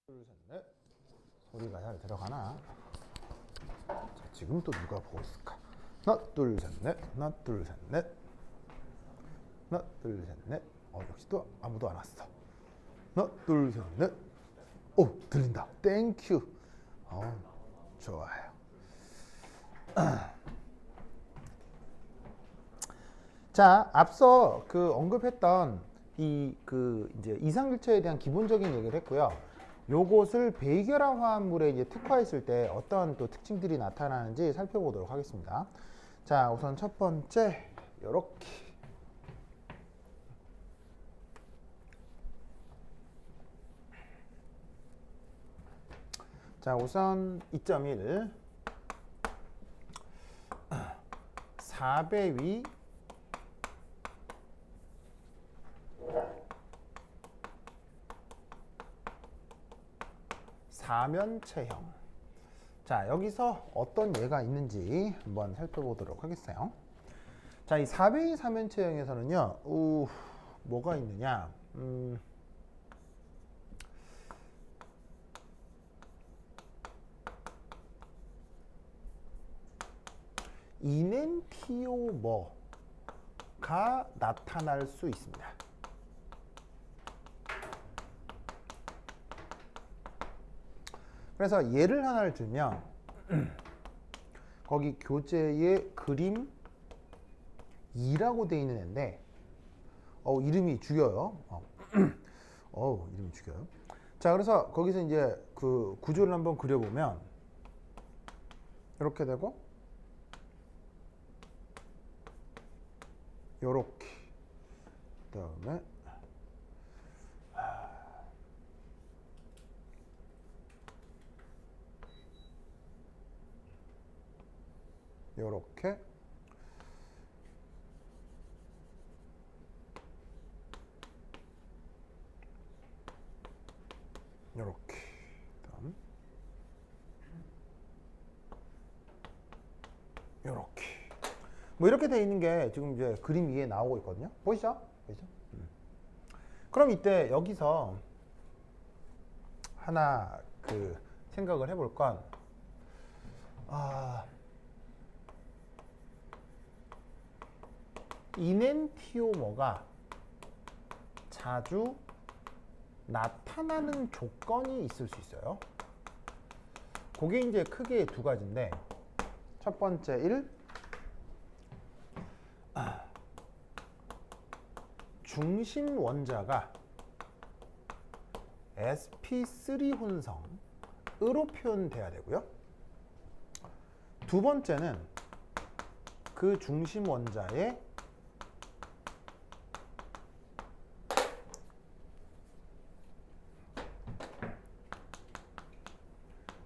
둘, 셋, 넷. 소리가 잘 들어가나? 자, 지금 또 누가 보고 있을까? 하나, 둘, 셋, 넷. 하나, 둘, 셋, 넷. 하나, 둘, 셋, 넷. 역시 또 아무도 안 왔어. 하나, 둘, 셋, 넷. 오, 들린다. 땡큐. 좋아요. 자, 앞서 그 언급했던 이제 이상일체에 대한 기본적인 얘기를 했고요. 요것을 베이결합 화합물에 이제 특화했을 때 어떤 또 특징들이 나타나는지 살펴보도록 하겠습니다. 자, 우선 첫 번째, 요렇게. 자, 우선 2.1. 4배 위 사면체형. 자, 여기서 어떤 예가 있는지 한번 살펴보도록 하겠어요. 자, 이 4배2 사면체형에서는요, 뭐가 있느냐? 이넨티오머가 나타날 수 있습니다. 그래서 예를 하나를 들면 거기 교재에 그림 2라고 되어 있는 애인데 이름이 죽여요. 이름이 죽여요. 자, 그래서 거기서 이제 그 구조를 한번 그려보면 이렇게 되고 요렇게 그다음에 요렇게 요렇게 다음 요렇게 뭐 이렇게 돼 있는 게 지금 이제 그림 위에 나오고 있거든요. 보이죠? 보이죠? 그럼 이때 여기서 하나 그 생각을 해볼 건 이넨티오머가 자주 나타나는 조건이 있을 수 있어요. 그게 이제 크게 두 가지인데, 첫 번째 1, 중심 원자가 sp3 혼성으로 표현돼야 되고요. 두 번째는 그 중심 원자의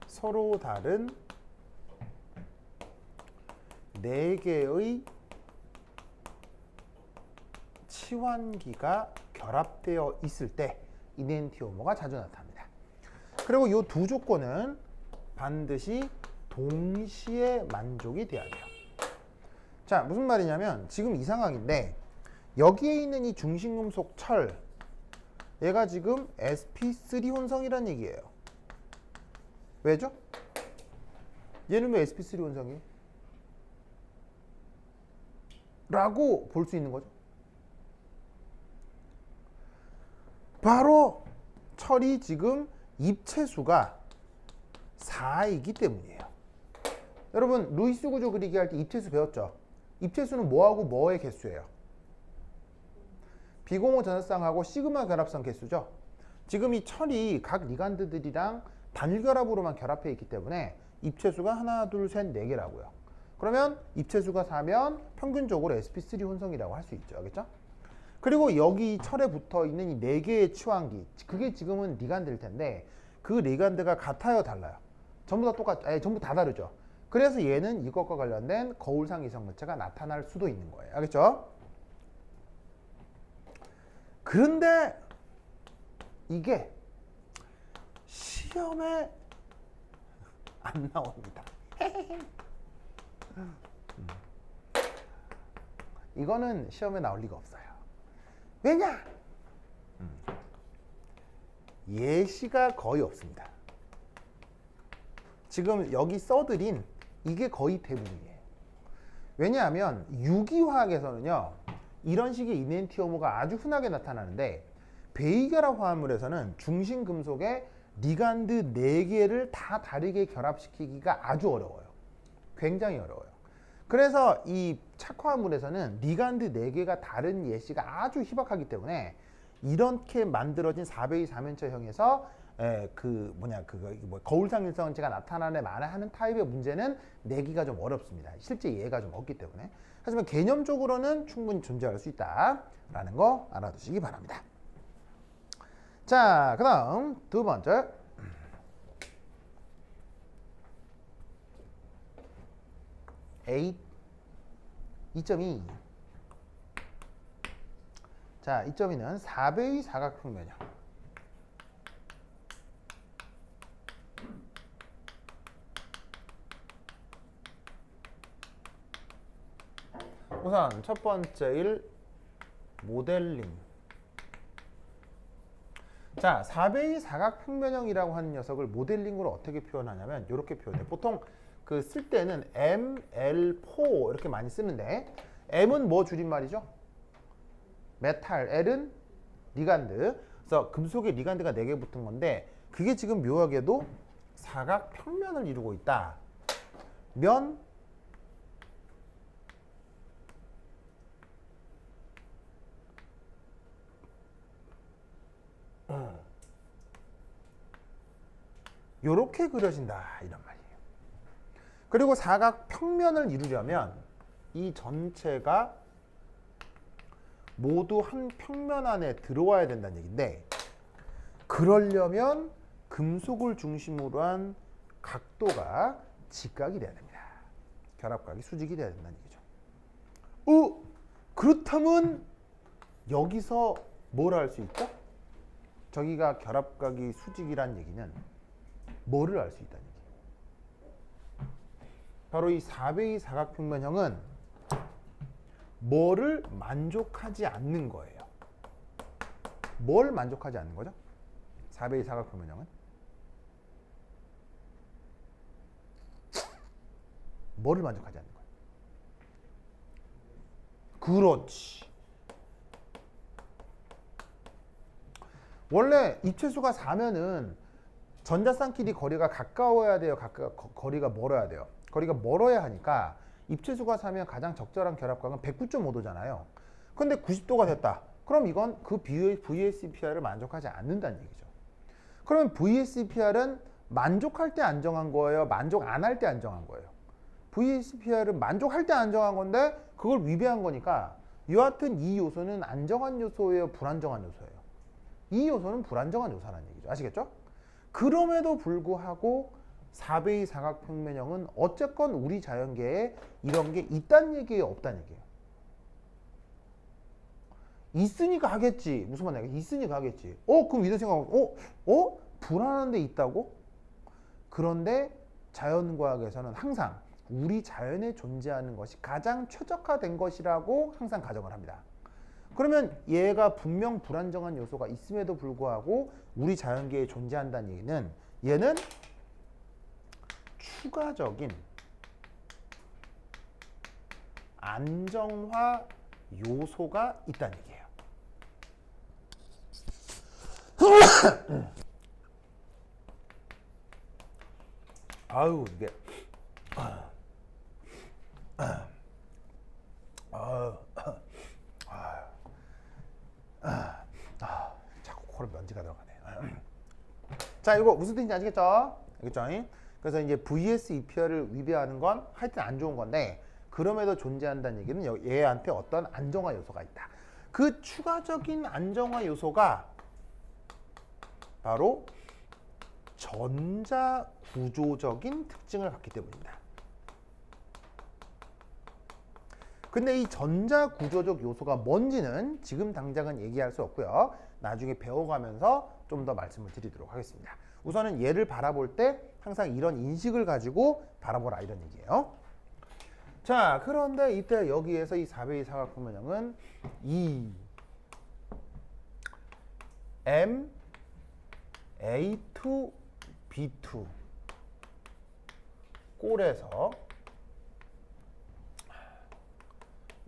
서로 다른 4개의 치환기가 결합되어 있을 때 이넨티오머가 자주 나타납니다. 그리고 이 두 조건은 반드시 동시에 만족이 돼야 돼요. 자, 무슨 말이냐면 지금 이 상황인데 여기에 있는 이 중심금속 철, 얘가 지금 sp3 혼성이란 얘기예요. 왜죠? 얘는 왜 sp3 혼성이에요? 라고 볼 수 있는 거죠. 바로 철이 지금 입체수가 4이기 때문이에요. 여러분, 루이스 구조 그리기 할 때 입체수 배웠죠? 입체수는 뭐하고 뭐의 개수예요? 비공호 전화쌍하고 시그마 결합선 개수죠? 지금 이 철이 각 리간드들이랑 단결합으로만 결합해 있기 때문에 입체수가 하나, 둘, 셋, 4개라고요. 그러면 입체수가 4면 평균적으로 sp3 혼성이라고 할 수 있죠. 알겠죠? 그리고 여기 철에 붙어 있는 이 4개의 치환기, 그게 지금은 리간드일 텐데 그 리간드가 같아요, 달라요? 전부 다 전부 다 다르죠. 그래서 얘는 이것과 관련된 거울상 이성물체가 나타날 수도 있는 거예요. 알겠죠? 그런데 이게 시험에 안 나옵니다. 이거는 시험에 나올 리가 없어요. 왜냐? 예시가 거의 없습니다. 지금 여기 써드린 이게 거의 대부분이에요. 왜냐하면 유기화학에서는요, 이런 식의 이넨티오모가 아주 흔하게 나타나는데, 베이결합 화합물에서는 중심 금속의 리간드 4개를 다 다르게 결합시키기가 아주 어려워요. 굉장히 어려워요. 그래서 이 착화물에서는 리간드 4개가 다른 예시가 아주 희박하기 때문에 이렇게 만들어진 4베이 4면체형에서 거울상일성체가 나타나는 만하는 타입의 문제는 내기가 좀 어렵습니다. 실제 이해가 좀 없기 때문에. 하지만 개념적으로는 충분히 존재할 수 있다라는 거 알아두시기 바랍니다. 자, 그 다음 두 번째. A 2.2. 자, 2.2는 4배의 사각평면형. 우선 첫 번째 일 모델링. 자, 4배의 사각평면형이라고 하는 녀석을 모델링으로 어떻게 표현하냐면 이렇게 표현해요. 보통 그 쓸 때는 ML4 이렇게 많이 쓰는데, M은 뭐 줄임말이죠? 메탈, L은 리간드. 그래서 금속에 리간드가 4개 붙은 건데, 그게 지금 묘하게도 사각평면을 이루고 있다. 면 요렇게 그려진다, 이런 말이에요. 그리고 사각평면을 이루려면 이 전체가 모두 한 평면 안에 들어와야 된다는 얘기인데, 그러려면 금속을 중심으로 한 각도가 직각이 돼야 됩니다. 결합각이 수직이 돼야 된다는 얘기죠. 그렇다면 여기서 뭘 할 수 있죠? 저기가 결합각이 수직이란 얘기는 뭐를 알 수 있다는 얘기예요? 바로 이 4배의 사각평면형은 뭐를 만족하지 않는 거예요. 뭘 만족하지 않는 거죠? 4배의 사각평면형은 뭐를 만족하지 않는 거예요? 그렇지. 원래 입체수가 4면은 전자쌍끼리 거리가 가까워야 돼요? 거리가 멀어야 돼요? 거리가 멀어야 하니까 입체수가 4면 가장 적절한 결합각은 109.5도잖아요. 근데 90도가 됐다. 그럼 이건 그 VSEPR을 만족하지 않는다는 얘기죠. 그러면 VSEPR은 만족할 때 안정한 거예요? 만족 안 할 때 안정한 거예요? VSEPR은 만족할 때 안정한 건데 그걸 위배한 거니까, 여하튼 이 요소는 안정한 요소예요? 불안정한 요소예요? 이 요소는 불안정한 요소라는 얘기죠. 아시겠죠? 그럼에도 불구하고 4배의 사각평면형은 어쨌건 우리 자연계에 이런 게 있다는 얘기예요? 없다는 얘기예요? 있으니까 하겠지. 무슨 말이야? 있으니까 하겠지. 그럼 이런 생각하고, 불안한 데 있다고? 그런데 자연과학에서는 항상 우리 자연에 존재하는 것이 가장 최적화된 것이라고 항상 가정을 합니다. 그러면 얘가 분명 불안정한 요소가 있음에도 불구하고 우리 자연계에 존재한다는 얘기는, 얘는 추가적인 안정화 요소가 있다는 얘기예요. 아유, 이게 자꾸 코로 먼지가 들어가네. 자, 이거 무슨 뜻인지 아시겠죠? 알겠죠? 그래서 이제 VSEPR을 위배하는 건 하여튼 안 좋은 건데, 그럼에도 존재한다는 얘기는 얘한테 어떤 안정화 요소가 있다. 그 추가적인 안정화 요소가 바로 전자 구조적인 특징을 갖기 때문입니다. 근데 이 전자 구조적 요소가 뭔지는 지금 당장은 얘기할 수 없고요. 나중에 배워가면서 좀 더 말씀을 드리도록 하겠습니다. 우선은 얘를 바라볼 때 항상 이런 인식을 가지고 바라보라, 이런 얘기예요. 자, 그런데 이때 여기에서 이 4배의 사각평면형은 이 M A2, B2 꼴에서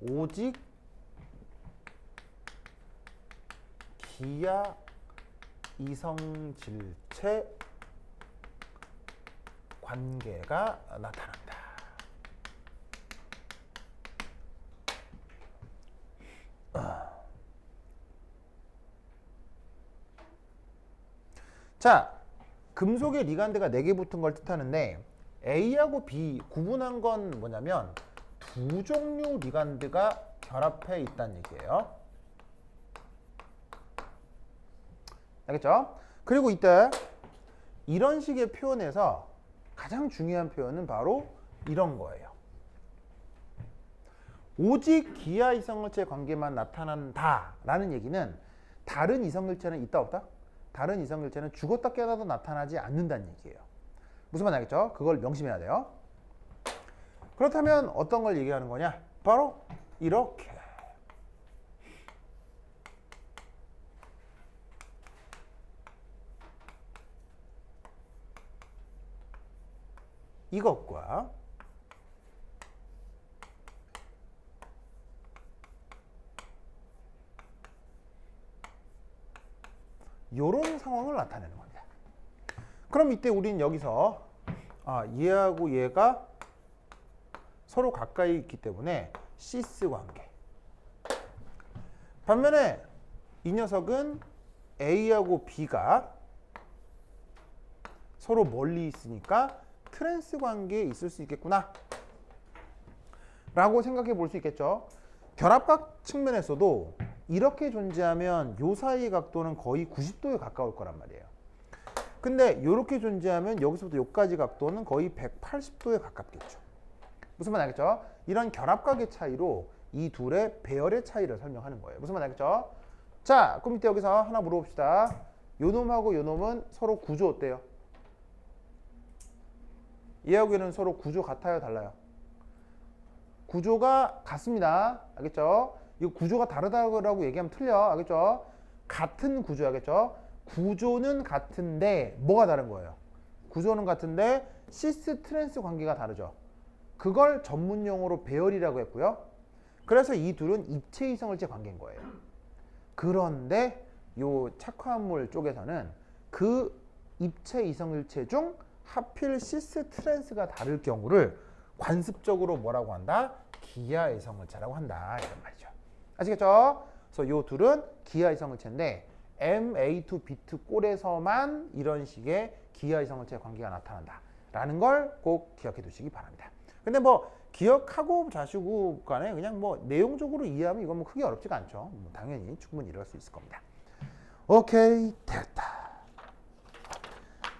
오직 기하 이성질체 관계가 나타난다. 자, 금속의 리간드가 4개 붙은 걸 뜻하는데 A하고 B 구분한 건 뭐냐면 두 종류 리간드가 결합해 있다는 얘기예요. 알겠죠? 그리고 이때 이런 식의 표현에서 가장 중요한 표현은 바로 이런 거예요. 오직 기하 이성일체 관계만 나타난다 라는 얘기는 다른 이성일체는 있다 없다? 다른 이성일체는 죽었다 깨어나도 나타나지 않는다는 얘기예요. 무슨 말인지 알겠죠? 그걸 명심해야 돼요. 그렇다면 어떤 걸 얘기하는 거냐? 바로 이렇게. 이것과 이런 상황을 나타내는 겁니다. 그럼 이때 우리는 여기서 얘하고 얘가 서로 가까이 있기 때문에 시스 관계. 반면에 이 녀석은 A하고 B가 서로 멀리 있으니까 트랜스 관계에 있을 수 있겠구나 라고 생각해 볼 수 있겠죠. 결합각 측면에서도 이렇게 존재하면 요 사이의 각도는 거의 90도에 가까울 거란 말이에요. 근데 이렇게 존재하면 여기서부터 여기까지 각도는 거의 180도에 가깝겠죠. 무슨 말 알겠죠? 이런 결합각의 차이로 이 둘의 배열의 차이를 설명하는 거예요. 무슨 말 알겠죠? 자, 그럼 이때 여기서 하나 물어봅시다. 요 놈하고 요 놈은 서로 구조 어때요? 얘하고 얘는 서로 구조 같아요, 달라요? 구조가 같습니다. 알겠죠? 이거 구조가 다르다고 얘기하면 틀려. 알겠죠? 같은 구조, 알겠죠? 구조는 같은데 뭐가 다른 거예요? 구조는 같은데 시스 트랜스 관계가 다르죠. 그걸 전문 용어로 배열이라고 했고요. 그래서 이 둘은 입체 이성일체 관계인 거예요. 그런데 요 착화물 쪽에서는 그 입체 이성일체 중 하필 시스 트랜스가 다를 경우를 관습적으로 뭐라고 한다? 기하 이성일체라고 한다. 이런 말이죠. 아시겠죠? 그래서 요 둘은 기하 이성일체인데 MA2, B2 꼴에서만 이런 식의 기하 이성일체 관계가 나타난다. 라는 걸 꼭 기억해 두시기 바랍니다. 근데 뭐 기억하고 자시고 간에 그냥 뭐 내용적으로 이해하면 이건 뭐 크게 어렵지가 않죠. 뭐 당연히 충분히 이해할 수 있을 겁니다. 오케이, 됐다.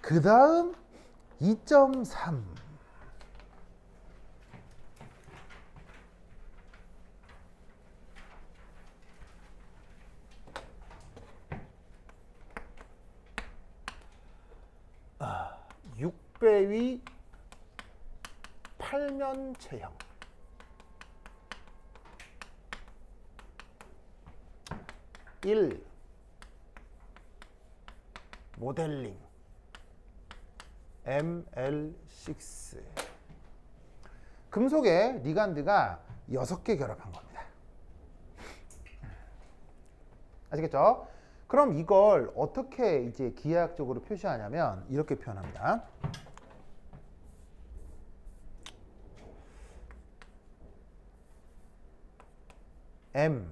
그 다음 2.3. 육배위 8면 체형. 모델링 ML6. 금속의 리간드가 6개 결합한 겁니다. 아시겠죠? 그럼 이걸 어떻게 이제 기하학적으로 표시하냐면 이렇게 표현합니다. M,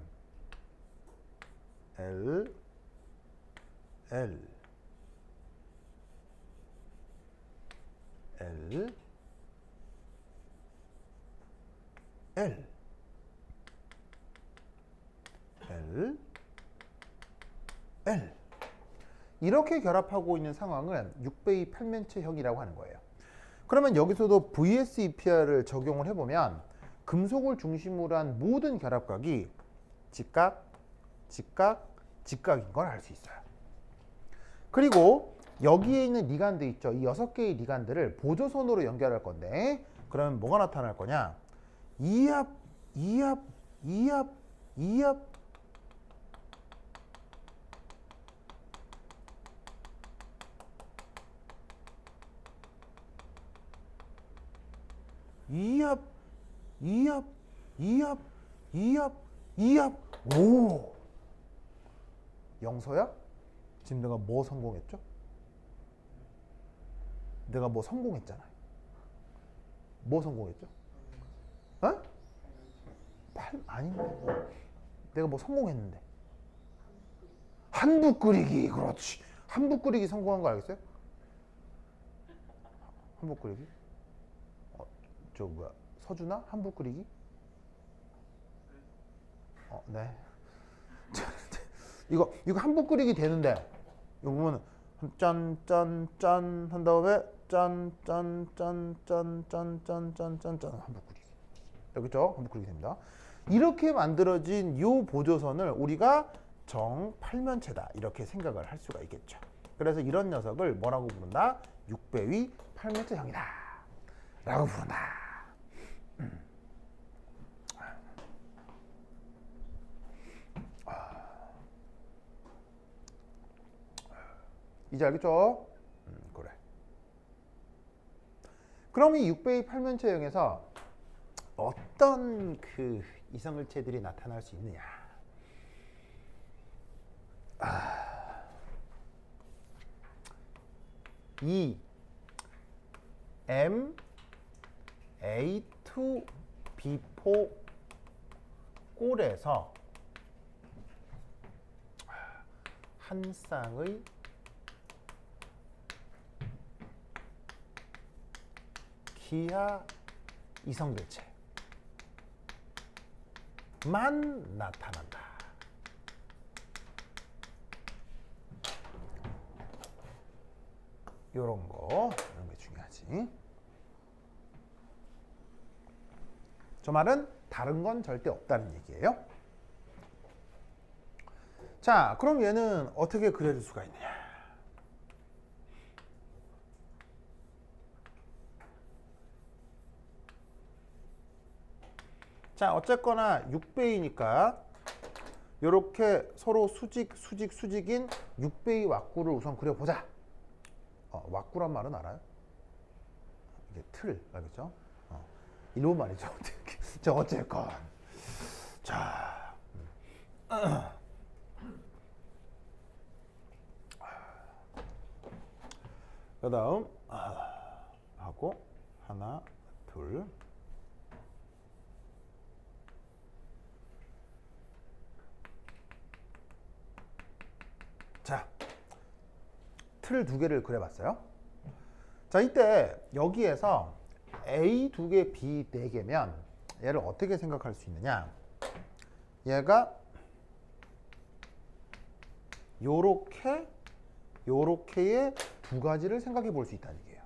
L, L, L, L, L, L. 이렇게 결합하고 있는 상황을 6배의 8면체형이라고 하는 거예요. 그러면 여기서도 VSEPR을 적용을 해보면 금속을 중심으로 한 모든 결합각이 직각, 직각, 직각인 걸 알 수 있어요. 그리고 여기에 있는 리간드 있죠. 이 6개의 리간드를 보조선으로 연결할 건데 그러면 뭐가 나타날 거냐? 이합, 이합, 이합, 이합, 이압, 이압, 이압, 이압, 이압. 오! 영서야? 지금 내가 뭐 성공했죠? 내가 뭐 성공했잖아요. 뭐 성공했죠? 어? 아닌데. 내가 뭐 성공했는데. 한국 끓이기. 그렇지. 한국 끓이기 성공한 거 알겠어요? 한국 끓이기? 저 뭐야? 서준아? 한국 끓이기? 네. 이거 한국 끓이기 되는데 이거 보면 짠짠짠 한 다음에 짠짠짠짠짠짠짠짠 한국 끓이기. 그렇죠? 한국 끓이기 됩니다. 이렇게 만들어진 요 보조선을 우리가 정팔면체다 이렇게 생각을 할 수가 있겠죠. 그래서 이런 녀석을 뭐라고 부른다? 육배위 팔면체형이다 라고 부른다. 이제 알겠죠? 그래. 그럼 이 육배위 팔면체형에서 어떤 그 이성물체들이 나타날 수 있느냐? 이 M A2 B4 꼴에서 한 쌍의 기하 이성결체만 나타난다. 이런 게 중요하지. 저 말은 다른 건 절대 없다는 얘기예요. 자, 그럼 얘는 어떻게 그려줄 수가 있느냐? 자, 어쨌거나 6배이니까 이렇게 서로 수직인 6배의 왁구를 우선 그려보자. 왁구란 말은 알아요? 이게 틀, 알겠죠? 이런 말이죠. 자, 어쨌건. 자. 그 다음, 하고, 하나, 둘. 자, 틀 두 개를 그려봤어요. 자, 이때 여기에서 A 두 개, B 네 개면 얘를 어떻게 생각할 수 있느냐? 얘가 요렇게의 두 가지를 생각해 볼 수 있다는 얘기예요.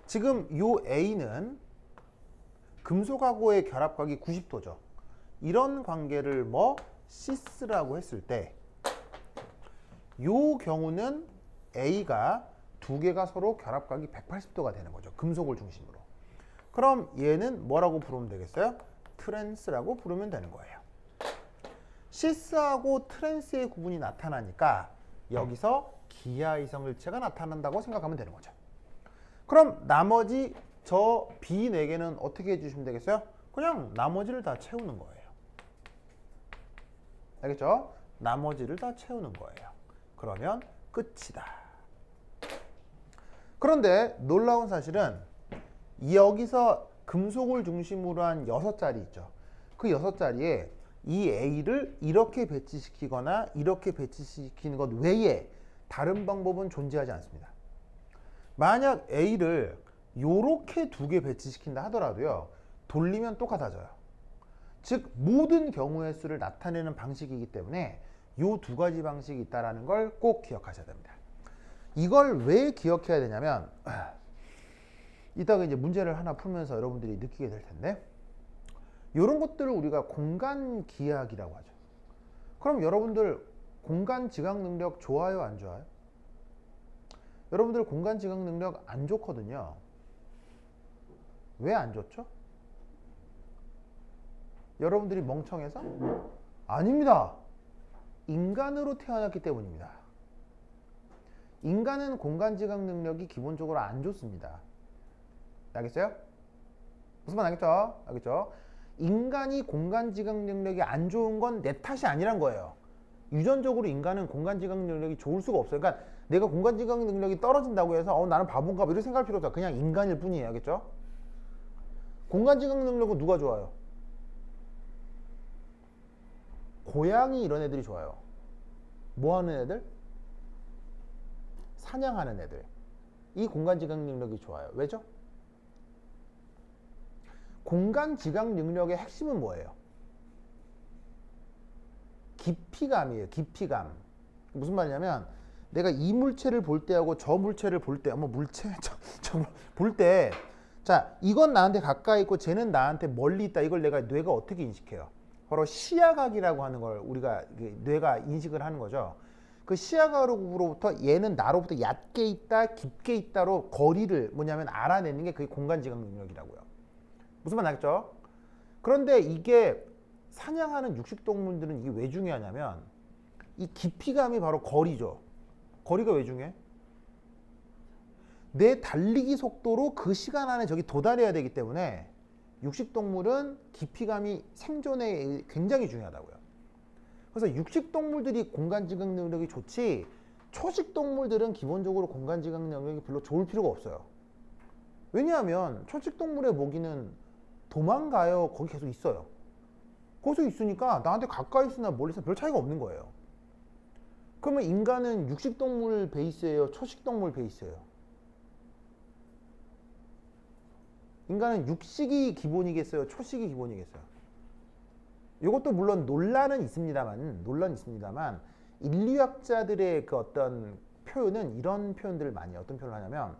지금 요 A는 금속하고의 결합각이 90도죠. 이런 관계를 뭐 시스라고 했을 때 요 경우는 A가 두 개가 서로 결합각이 180도가 되는 거죠. 금속을 중심으로. 그럼 얘는 뭐라고 부르면 되겠어요? 트랜스라고 부르면 되는 거예요. 시스하고 트랜스의 구분이 나타나니까 여기서 기하 이성일체가 나타난다고 생각하면 되는 거죠. 그럼 나머지 저 B 4개는 어떻게 해주시면 되겠어요? 그냥 나머지를 다 채우는 거예요. 알겠죠? 나머지를 다 채우는 거예요. 그러면 끝이다. 그런데 놀라운 사실은 여기서 금속을 중심으로 한 6자리 있죠. 그 6자리에 이 A를 이렇게 배치시키거나 이렇게 배치시키는 것 외에 다른 방법은 존재하지 않습니다. 만약 A를 요렇게 두 개 배치시킨다 하더라도요. 돌리면 똑같아져요. 즉 모든 경우의 수를 나타내는 방식이기 때문에 요 두 가지 방식이 있다는 걸 꼭 기억하셔야 됩니다. 이걸 왜 기억해야 되냐면 이따가 이제 문제를 하나 풀면서 여러분들이 느끼게 될 텐데 이런 것들을 우리가 공간 기하학이라고 하죠. 그럼 여러분들 공간 지각 능력 좋아요, 안 좋아요? 여러분들 공간 지각 능력 안 좋거든요. 왜 안 좋죠? 여러분들이 멍청해서? 아닙니다. 인간으로 태어났기 때문입니다. 인간은 공간 지각 능력이 기본적으로 안 좋습니다. 알겠어요? 무슨 말 알겠죠? 알겠죠? 인간이 공간 지각 능력이 안 좋은 건 내 탓이 아니란 거예요. 유전적으로 인간은 공간 지각 능력이 좋을 수가 없어요. 그러니까 내가 공간 지각 능력이 떨어진다고 해서 나는 바본가 뭐 이렇게 생각할 필요 없어. 그냥 인간일 뿐이에요. 알겠죠? 공간 지각 능력은 누가 좋아요? 고양이 이런 애들이 좋아요. 뭐 하는 애들? 사냥하는 애들. 이 공간 지각 능력이 좋아요. 왜죠? 공간 지각 능력의 핵심은 뭐예요? 깊이감이에요. 깊이감. 무슨 말이냐면 내가 이 물체를 볼 때하고 저 물체를 볼 때, 물체? 저 볼 때, 자, 이건 나한테 가까이 있고 쟤는 나한테 멀리 있다. 이걸 뇌가 어떻게 인식해요? 바로 시야각이라고 하는 걸 우리가 뇌가 인식을 하는 거죠. 그 시야각으로부터 얘는 나로부터 얕게 있다, 깊게 있다로 거리를 알아내는 게 그게 공간 지각 능력이라고요. 무슨 말 알겠죠? 그런데 이게 사냥하는 육식동물들은 이게 왜 중요하냐면 이 깊이감이 바로 거리죠. 거리가 왜 중요해? 내 달리기 속도로 그 시간 안에 저기 도달해야 되기 때문에 육식동물은 깊이감이 생존에 굉장히 중요하다고요. 그래서 육식동물들이 공간지각 능력이 좋지 초식동물들은 기본적으로 공간지각 능력이 별로 좋을 필요가 없어요. 왜냐하면 초식동물의 모기는 도망가요. 거기 계속 있어요. 거기서 있으니까 나한테 가까이 있으나 멀리 있으나 별 차이가 없는 거예요. 그러면 인간은 육식동물 베이스예요? 초식동물 베이스예요? 인간은 육식이 기본이겠어요? 초식이 기본이겠어요? 이것도 물론 논란이 있습니다만 인류학자들의 그 어떤 표현은 이런 표현들을 많이 해요. 어떤 표현을 하냐면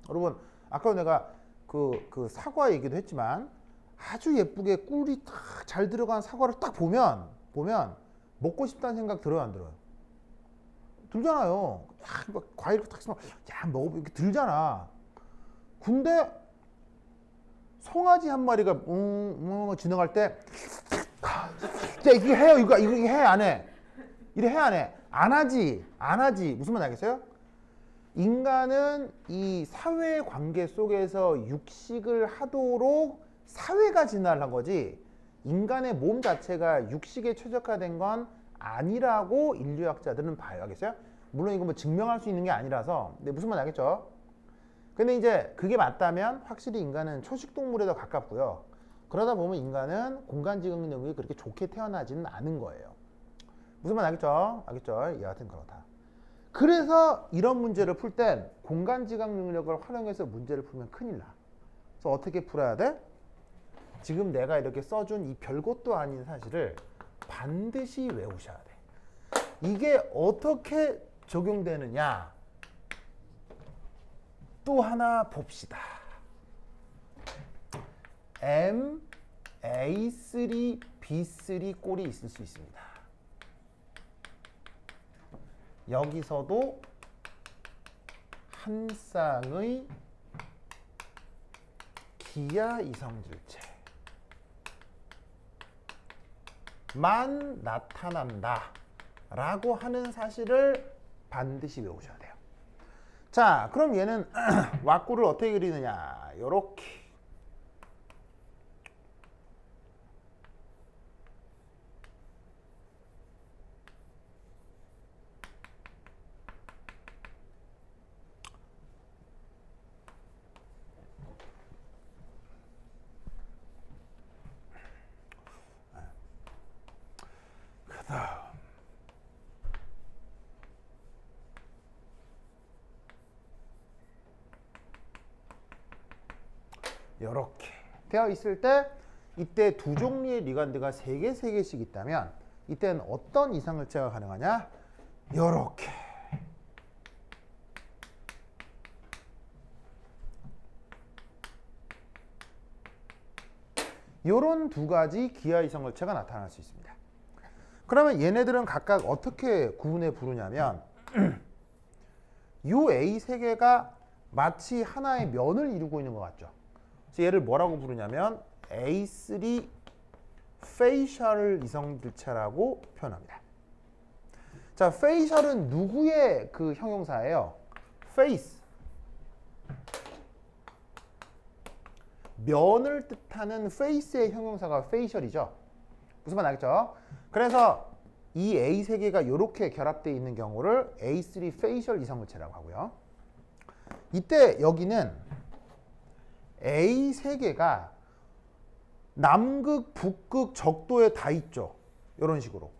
여러분 아까 내가 그 사과 얘기도 했지만 아주 예쁘게 꿀이 딱 잘 들어간 사과를 딱 보면 먹고 싶다는 생각 들어요, 안 들어요? 들잖아요. 과일 딱 있으면 야 먹어보 이렇게 들잖아. 근데 송아지 한 마리가 지나갈 때 이게 해요. 이거 해 안 해? 이래 해 안 해? 안 하지. 무슨 말 알겠어요? 인간은 이 사회 관계 속에서 육식을 하도록 사회가 진화를 한 거지 인간의 몸 자체가 육식에 최적화된 건 아니라고 인류학자들은 봐요. 알겠어요? 물론 이거 증명할 수 있는 게 아니라서 근데 무슨 말 알겠죠? 근데 이제 그게 맞다면 확실히 인간은 초식동물에 더 가깝고요. 그러다 보면 인간은 공간지각 능력이 그렇게 좋게 태어나지는 않은 거예요. 무슨 말 알겠죠? 알겠죠? 여하튼 그렇다. 그래서 이런 문제를 풀 땐 공간지각 능력을 활용해서 문제를 풀면 큰일 나. 그래서 어떻게 풀어야 돼? 지금 내가 이렇게 써준 이 별것도 아닌 사실을 반드시 외우셔야 돼. 이게 어떻게 적용되느냐? 또 하나 봅시다. M, A3, B3 꼴이 있을 수 있습니다. 여기서도 한 쌍의 기하 이성질체 만 나타난다 라고 하는 사실을 반드시 외우셔야 돼요. 자, 그럼 얘는 왁구를 어떻게 그리느냐? 요렇게 그다음 이렇게 되어 있을 때 이때 두 종류의 리간드가 3개씩 있다면 이때는 어떤 이상을체가 가능하냐? 이렇게 이런 두 가지 기하 이성을체가 나타날 수 있습니다. 그러면 얘네들은 각각 어떻게 구분해 부르냐면 이 A 3개가 마치 하나의 면을 이루고 있는 것 같죠. 그래서 얘를 뭐라고 부르냐면 A3 페이셜 이성질체라고 표현합니다. 자, 페이셜은 누구의 그 형용사예요? face. 면을 뜻하는 face의 형용사가 facial이죠. 무슨 말 알겠죠? 그래서 이 A 세 개가 이렇게 결합되어 있는 경우를 A3 facial 이성물체라고 하고요. 이때 여기는 A 세 개가 남극, 북극, 적도에 다 있죠. 이런 식으로.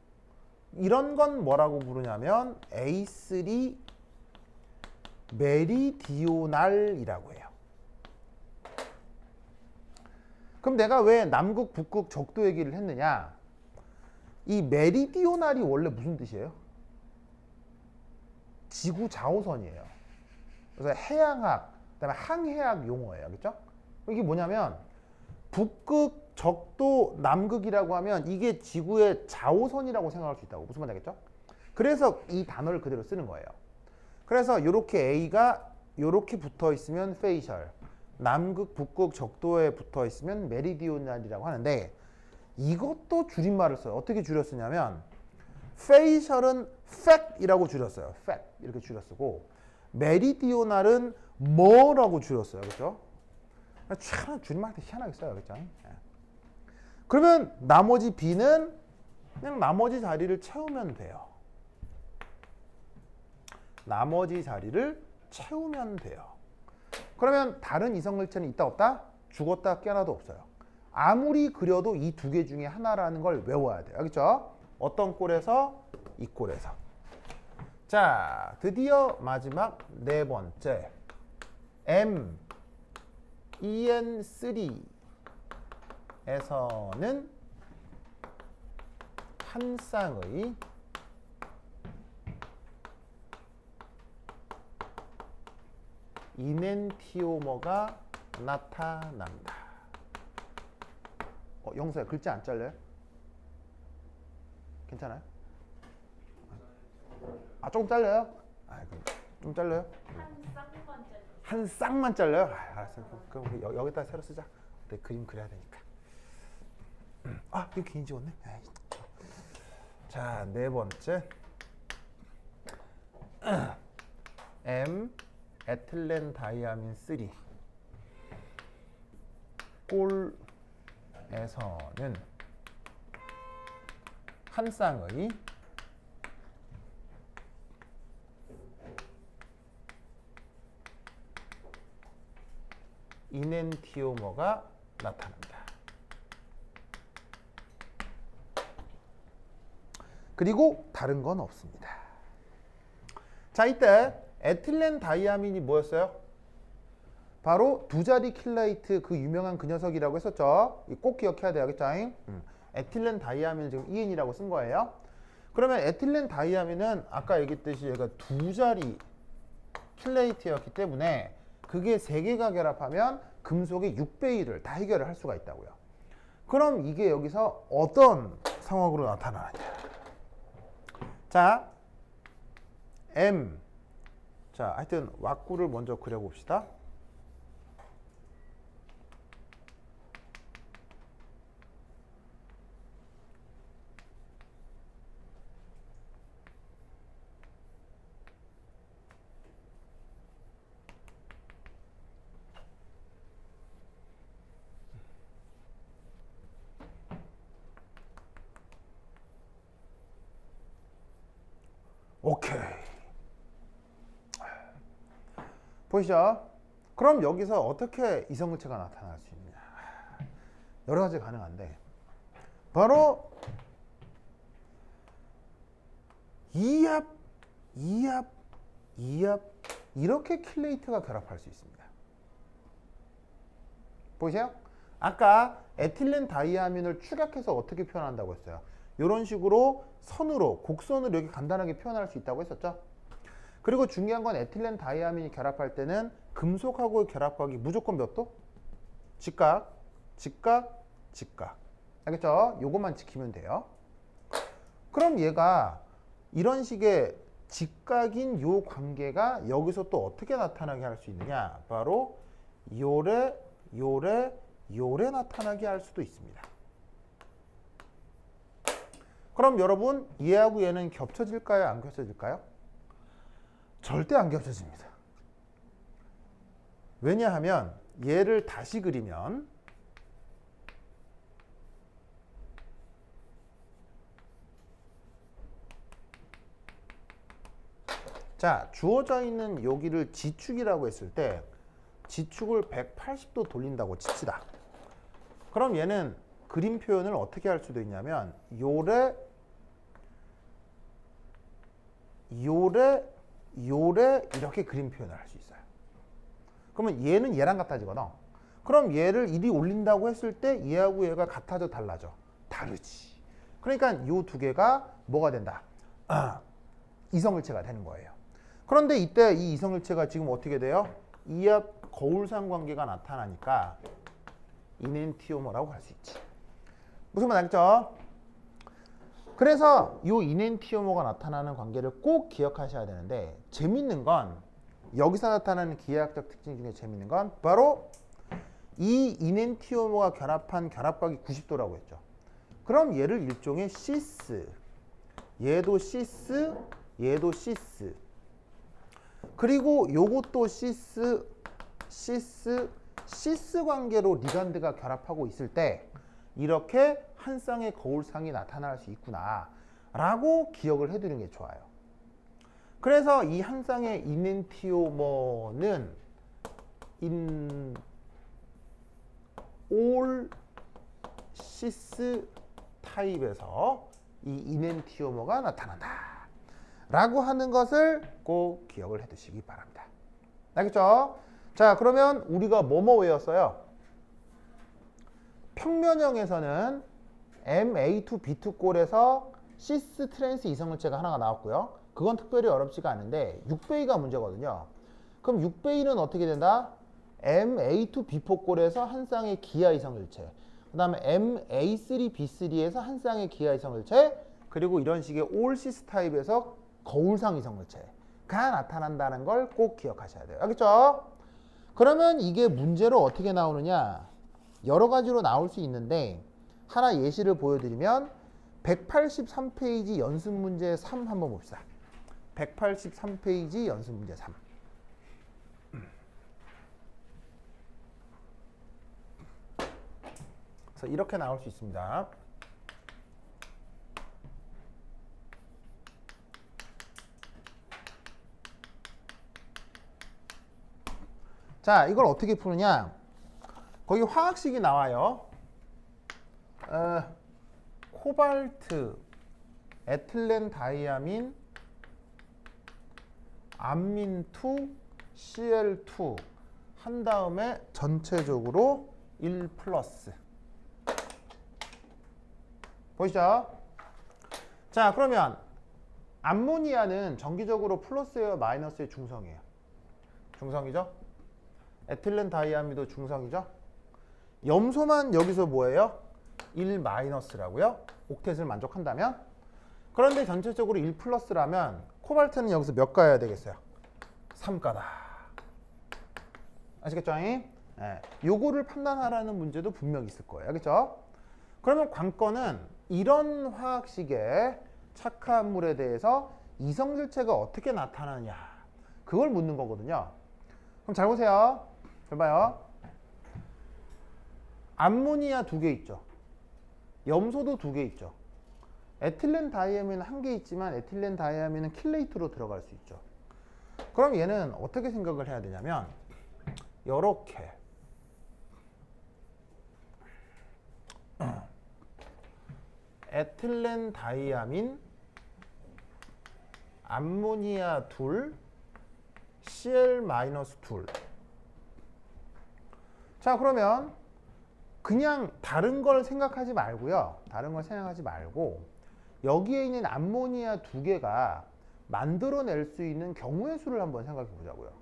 이런 건 뭐라고 부르냐면 A3 메리디오날이라고 해요. 그럼 내가 왜 남극, 북극, 적도 얘기를 했느냐? 이 메리디오날이 원래 무슨 뜻이에요? 지구 좌우선이에요. 그래서 해양학, 그다음에 항해학 용어예요. 알겠죠? 이게 뭐냐면 북극, 적도, 남극이라고 하면 이게 지구의 좌우선이라고 생각할 수 있다고. 무슨 말인지 알겠죠? 그래서 이 단어를 그대로 쓰는 거예요. 그래서 이렇게 A가 이렇게 붙어 있으면 페이셜, 남극, 북극, 적도에 붙어 있으면 메리디오날이라고 하는데 이것도 줄임말을 써요. 어떻게 줄여 쓰냐면 페이셜은 fact이라고 줄였어요. fact 이렇게 줄여 쓰고 메리디오날은 뭐라고 줄였어요. 그렇죠? 참 줄임말 때 희한하게 써요. 그렇죠? 그러면 나머지 B는 그냥 나머지 자리를 채우면 돼요. 나머지 자리를 채우면 돼요. 그러면 다른 이성물체는 있다 없다? 죽었다 깨어나도 없어요. 아무리 그려도 이 두 개 중에 하나라는 걸 외워야 돼요. 알겠죠? 어떤 꼴에서? 이 꼴에서. 자, 드디어 마지막 네 번째 M EN3에서는 한 쌍의 이넨티오머가 나타난다. 영서야 글자 안 잘려요? 괜찮아요? 조금 잘려요? 좀 잘려요? 한 쌍만 잘려요? 알았어. 그럼 여기다 새로 쓰자. 내 그림 그려야 되니까. 이거 괜히 지웠네. 자, 네 번째 M 에틸렌 다이아민 3 꼴에서는 한 쌍의 이넨티오머가 나타난다. 그리고 다른 건 없습니다. 자, 이때 에틸렌 다이아민이 뭐였어요? 바로 두 자리 킬레이트 그 유명한 그 녀석이라고 했었죠. 꼭 기억해야 돼요. 알겠죠? 에틸렌 다이아민을 지금 EN이라고 쓴 거예요. 그러면 에틸렌 다이아민은 아까 얘기했듯이 얘가 두 자리 킬레이트였기 때문에 그게 세 개가 결합하면 금속의 6분의 1을 다 해결을 할 수가 있다고요. 그럼 이게 여기서 어떤 상황으로 나타나느냐? 자, M. 자, 하여튼 왁구를 먼저 그려봅시다. 오케이. 보이시죠? 그럼 여기서 어떻게 이성물체가 나타날 수 있느냐? 여러 가지 가능한데 바로 이압 이렇게 킬레이트가 결합할 수 있습니다. 보이세요? 아까 에틸렌 다이아민을 축약해서 어떻게 표현한다고 했어요? 이런 식으로 선으로 곡선으로 이렇게 간단하게 표현할 수 있다고 했었죠. 그리고 중요한 건 에틸렌 다이아민이 결합할 때는 금속하고의 결합각이 무조건 몇 도? 직각. 알겠죠? 요것만 지키면 돼요. 그럼 얘가 이런 식의 직각인 요 관계가 여기서 또 어떻게 나타나게 할 수 있느냐? 바로 요래 나타나게 할 수도 있습니다. 그럼 여러분 얘하고 얘는 겹쳐질까요? 안 겹쳐질까요? 절대 안 겹쳐집니다. 왜냐하면 얘를 다시 그리면 자, 주어져 있는 여기를 지축이라고 했을 때 지축을 180도 돌린다고 칩시다. 그럼 얘는 그림 표현을 어떻게 할 수도 있냐면 요래 이렇게 그림 표현을 할 수 있어요. 그러면 얘는 얘랑 같아지거든. 그럼 얘를 이리 올린다고 했을 때 얘하고 얘가 같아져 달라져? 다르지. 그러니까 요 두 개가 뭐가 된다? 이성일체가 되는 거예요. 그런데 이때 이 이성일체가 지금 어떻게 돼요? 이합 거울상 관계가 나타나니까 이넨티오머라고 할 수 있지. 무슨 말 알겠죠? 그래서 이 이넨티오머가 나타나는 관계를 꼭 기억하셔야 되는데 재밌는 건 여기서 나타나는 기하학적 특징 중에 재밌는 건 바로 이 이넨티오머가 결합한 결합각이 90도라고 했죠. 그럼 얘를 일종의 시스, 얘도 시스, 얘도 시스, 그리고 요것도 시스, 시스 관계로 리간드가 결합하고 있을 때 이렇게 한 쌍의 거울상이 나타날 수 있구나 라고 기억을 해두는 게 좋아요. 그래서 이 한 쌍의 이넨티오머는 in all 시스 타입에서 이 이넨티오머가 나타난다 라고 하는 것을 꼭 기억을 해 두시기 바랍니다. 알겠죠? 자, 그러면 우리가 뭐뭐 외웠어요? 평면형에서는 MA2B2 꼴에서 시스 트랜스 이성일체가 하나가 나왔고요. 그건 특별히 어렵지가 않은데 6베이가 문제거든요. 그럼 6베이는 어떻게 된다? MA2B4 꼴에서 한 쌍의 기하 이성일체, 그 다음에 MA3B3에서 한 쌍의 기하 이성일체, 그리고 이런 식의 올 시스 타입에서 거울상 이성일체가 나타난다는 걸 꼭 기억하셔야 돼요. 알겠죠? 그러면 이게 문제로 어떻게 나오느냐? 여러 가지로 나올 수 있는데 하나 예시를 보여드리면 183페이지 연습 문제 3 한번 봅시다. 183페이지 연습 문제 3. 그래서 이렇게 나올 수 있습니다. 자, 이걸 어떻게 푸느냐? 거기 화학식이 나와요. 코발트, 에틸렌 다이아민, 암민2, Cl2 한 다음에 전체적으로 1 플러스. 보이시죠? 자, 그러면 암모니아는 정기적으로 플러스예요, 마이너스의 중성이에요? 중성이죠? 에틸렌 다이아민도 중성이죠? 염소만 여기서 뭐예요? 1 마이너스라고요? 옥텟을 만족한다면? 그런데 전체적으로 1 플러스라면 코발트는 여기서 몇 가야 되겠어요? 3가다. 아시겠죠? 네. 요거를 판단하라는 문제도 분명히 있을 거예요. 알겠죠? 그러면 관건은 이런 화학식의 착화물에 대해서 이성질체가 어떻게 나타나느냐 그걸 묻는 거거든요. 그럼 잘 보세요. 잘 봐요. 암모니아 2개 있죠. 염소도 2개 있죠. 에틸렌 다이아민은 1개 있지만 에틸렌 다이아민은 킬레이트로 들어갈 수 있죠. 그럼 얘는 어떻게 생각을 해야 되냐면 요렇게 에틸렌 다이아민, 암모니아 둘, Cl-2. 자, 그러면 그냥 다른 걸 생각하지 말고요. 다른 걸 생각하지 말고 여기에 있는 암모니아 2개가 만들어낼 수 있는 경우의 수를 한번 생각해 보자고요.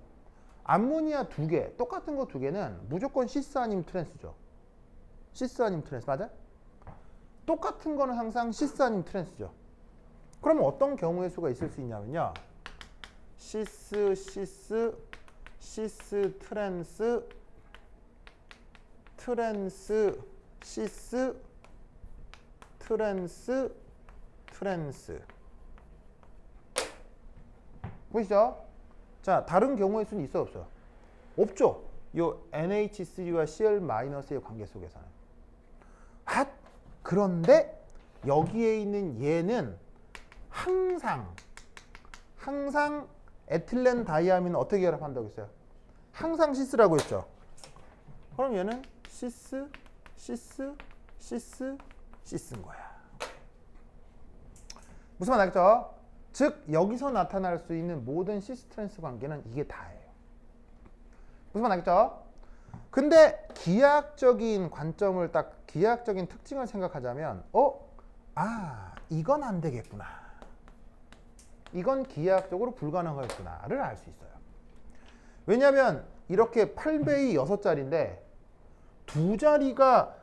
암모니아 2개, 똑같은 거 2개는 무조건 시스 아니면 트랜스죠. 시스 아니면 트랜스, 맞아? 똑같은 거는 항상 시스 아니면 트랜스죠. 그러면 어떤 경우의 수가 있을 수 있냐면요. 시스, 트랜스, 트랜스, 시스, 트랜스, 트랜스. 보이시죠? 자, 다른 경우의 수는 있어요, 없어요? 없죠. 요 NH3와 Cl-의 관계 속에서는. 그런데 여기에 있는 얘는 항상 에틸렌 다이아민은 어떻게 결합한다고 했어요? 항상 시스라고 했죠. 그럼 얘는 시스, 시스, 시스, 시스인 거야. 무슨 말 알겠죠? 즉 여기서 나타날 수 있는 모든 시스트랜스 관계는 이게 다예요. 무슨 말 알겠죠? 근데 기하학적인 관점을 딱 기하학적인 특징을 생각하자면 이건 안 되겠구나. 이건 기하학적으로 불가능하겠구나를 알 수 있어요. 왜냐하면 이렇게 8배의 6자리인데 두 자리가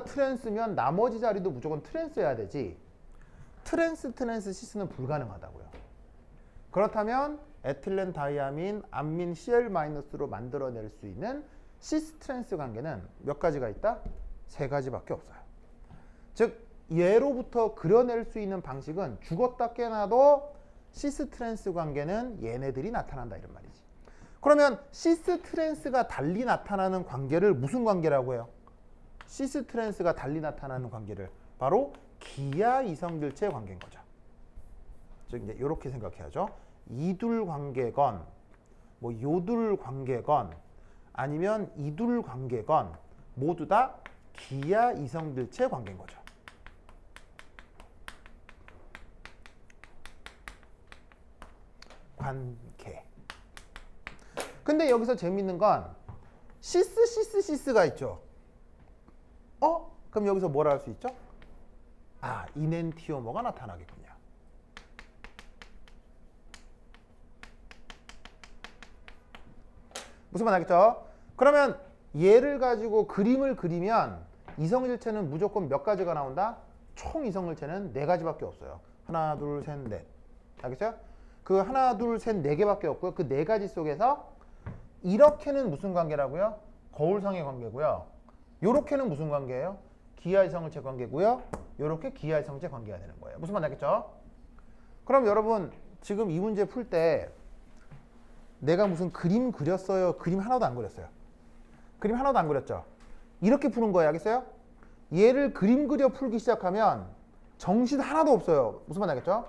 트랜스면 나머지 자리도 무조건 트랜스여야 되지. 트랜스 시스는 불가능하다고요. 그렇다면 에틸렌 다이아민 암민 Cl-로 만들어낼 수 있는 시스 트랜스 관계는 몇 가지가 있다? 3가지밖에 없어요. 즉 얘로부터 그려낼 수 있는 방식은 죽었다 깨나도 시스 트랜스 관계는 얘네들이 나타난다 이런 말이지. 그러면 시스 트랜스가 달리 나타나는 관계를 무슨 관계라고 해요? 시스 트랜스가 달리 나타나는 관계를 바로 기하 이성질체 관계인 거죠. 즉 이제 이렇게 생각해야죠. 이둘 관계건 뭐 요둘 관계건 아니면 이둘 관계건 모두 다 기하 이성질체 관계인 거죠. 관계. 근데 여기서 재밌는 건 시스가 있죠. 그럼 여기서 뭐라 할 수 있죠? 이넨티오머가 나타나겠군요. 무슨 말 알겠죠? 그러면 얘를 가지고 그림을 그리면 이성질체는 무조건 몇 가지가 나온다? 총 이성질체는 4가지밖에 없어요. 하나, 둘, 셋, 넷. 알겠어요? 그 하나, 둘, 셋, 4개밖에 없고요. 그 4가지 속에서 이렇게는 무슨 관계라고요? 거울상의 관계고요. 요렇게는 무슨 관계예요? 기하 이성질체 관계고요. 요렇게 기하 이성질체 관계가 되는 거예요. 무슨 말 알겠죠? 그럼 여러분 지금 이 문제 풀 때 내가 무슨 그림 그렸어요? 그림 하나도 안 그렸어요. 그림 하나도 안 그렸죠? 이렇게 푸는 거예요. 알겠어요? 얘를 그림 그려 풀기 시작하면 정신 하나도 없어요. 무슨 말 알겠죠?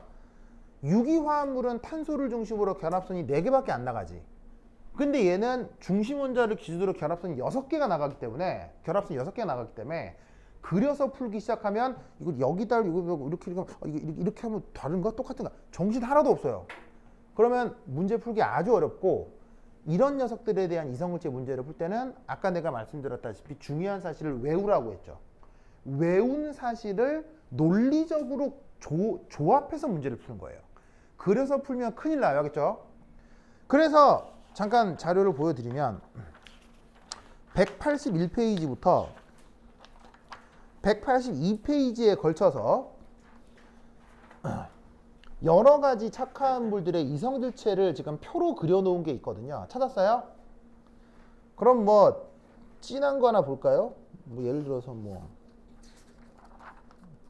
유기화합물은 탄소를 중심으로 결합선이 4개밖에 안 나가지. 근데 얘는 중심 원자를 기준으로 결합선이 6개가 나가기 때문에 그려서 풀기 시작하면 이거 여기다 이렇게 하면 다른가 똑같은가 정신 하나도 없어요. 그러면 문제 풀기 아주 어렵고 이런 녀석들에 대한 이성질체 문제를 풀 때는 아까 내가 말씀드렸다시피 중요한 사실을 외우라고 했죠. 외운 사실을 논리적으로 조합해서 문제를 푸는 거예요. 그래서 풀면 큰일 나요. 알겠죠? 그래서 잠깐 자료를 보여드리면 181페이지부터 182페이지에 걸쳐서 여러 가지 착화물들의 이성질체를 지금 표로 그려놓은 게 있거든요. 찾았어요? 그럼 뭐 진한 거 하나 볼까요? 뭐 예를 들어서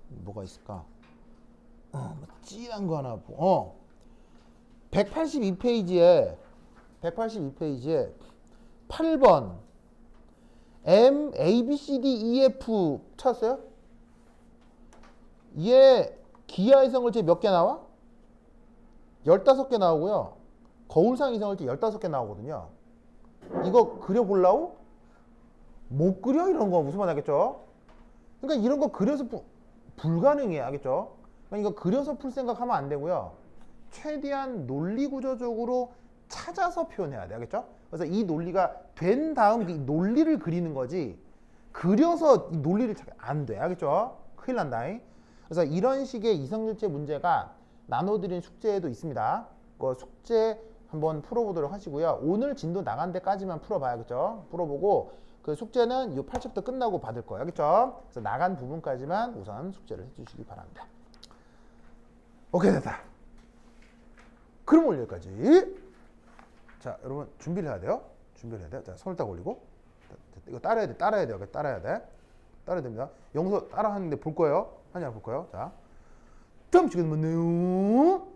뭐가 있을까? 진한 거 하나 182페이지에 8번 M, A, B, C, D, E, F 찾았어요? 얘 기하 이성질체 몇 개 나와? 15개 나오고요. 거울상 이성질체 15개 나오거든요. 이거 그려보려고? 못 그려? 이런 거 무슨 말 알겠죠? 그러니까 이런 거 그려서 불가능해. 알겠죠? 그러니까 이거 그려서 풀 생각하면 안 되고요. 최대한 논리구조적으로 찾아서 표현해야 돼. 알겠죠? 그래서 이 논리가 된 다음 이 논리를 그리는 거지 그려서 이 논리를 안 돼. 알겠죠? 큰일 난다. 그래서 이런 식의 이성질체 문제가 나눠드린 숙제에도 있습니다. 그 숙제 한번 풀어보도록 하시고요. 오늘 진도 나간 데까지만 풀어봐야겠죠? 풀어보고 그 숙제는 이 8챕터 끝나고 받을 거예요. 알겠죠? 그래서 나간 부분까지만 우선 숙제를 해주시기 바랍니다. 오케이, 됐다. 그럼 여기까지. 자, 여러분 준비를 해야 돼요. 자, 손을 딱 올리고. 이거 따라야 돼. 따라야 됩니다. 영서 따라 하는데 볼 거예요. 하냐 볼 거예요. 자, 다음 시간에 만나요.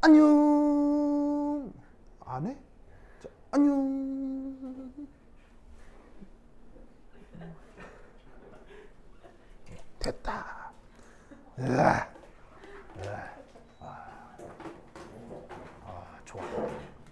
안녕. 안 해? 자, 안녕. 됐다. 으아.